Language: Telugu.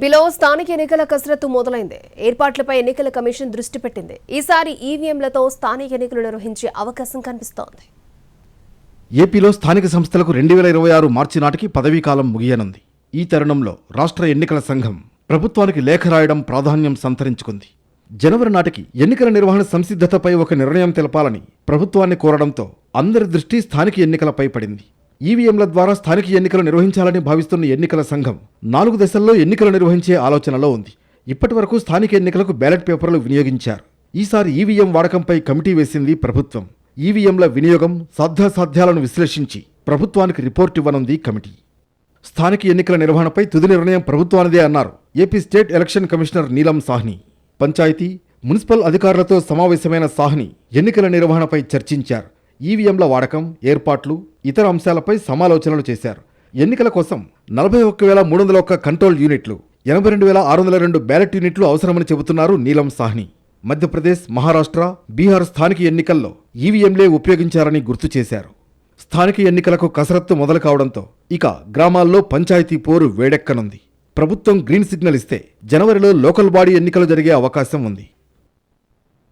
ఏపీలో స్థానిక ఎన్నికల కసరత్తు మొదలైంది. ఏర్పాట్లపై ఎన్నికల కమిషన్ దృష్టి పెట్టింది. ఈసారి ఈవీఎంలతో స్థానిక ఎన్నికలు నిర్వహించే అవకాశం కనిపిస్తోంది. ఏపీలో స్థానిక సంస్థలకు 2026 మార్చి నాటికి పదవీకాలం ముగియనుంది. ఈ తరుణంలో రాష్ట్ర ఎన్నికల సంఘం ప్రభుత్వానికి లేఖ రాయడం ప్రాధాన్యం సంతరించుకుంది. జనవరి నాటికి ఎన్నికల నిర్వహణ సంసిద్ధతపై ఒక నిర్ణయం తెలపాలని ప్రభుత్వాన్ని కోరడంతో అందరి దృష్టి స్థానిక ఎన్నికలపై పడింది. ఈవీఎంల ద్వారా స్థానిక ఎన్నికలు నిర్వహించాలని భావిస్తున్న ఎన్నికల సంఘం 4 దశల్లో ఎన్నికలు నిర్వహించే ఆలోచనలో ఉంది. ఇప్పటి వరకు స్థానిక ఎన్నికలకు బ్యాలెట్ పేపర్లు వినియోగించారు. ఈసారి ఈవీఎం వాడకంపై కమిటీ వేసింది ప్రభుత్వం. ఈవీఎంల వినియోగం సాధ్యాసాధ్యాలను విశ్లేషించి ప్రభుత్వానికి రిపోర్ట్ ఇవ్వనుంది కమిటీ. స్థానిక ఎన్నికల నిర్వహణపై తుది నిర్ణయం ప్రభుత్వానిదే అన్నారు ఏపీ స్టేట్ ఎలక్షన్ కమిషనర్ నీలం సాహ్ని. పంచాయతీ, మున్సిపల్ అధికారులతో సమావేశమైన సాహ్ని ఎన్నికల నిర్వహణపై చర్చించారు. ఈవీఎంల వాడకం, ఏర్పాట్లు, ఇతర అంశాలపై సమాలోచనలు చేశారు. ఎన్నికల కోసం 41,301 కంట్రోల్ యూనిట్లు, 82,602 బ్యాలెట్ యూనిట్లు అవసరమని చెబుతున్నారు నీలం సాహ్ని. మధ్యప్రదేశ్, మహారాష్ట్ర, బీహార్ స్థానిక ఎన్నికల్లో ఈవీఎంలే ఉపయోగించారని గుర్తు చేశారు. స్థానిక ఎన్నికలకు కసరత్తు మొదలు కావడంతో ఇక గ్రామాల్లో పంచాయతీ పోరు వేడెక్కనుంది. ప్రభుత్వం గ్రీన్ సిగ్నల్ ఇస్తే జనవరిలో లోకల్ బాడీ ఎన్నికలు జరిగే అవకాశం ఉంది.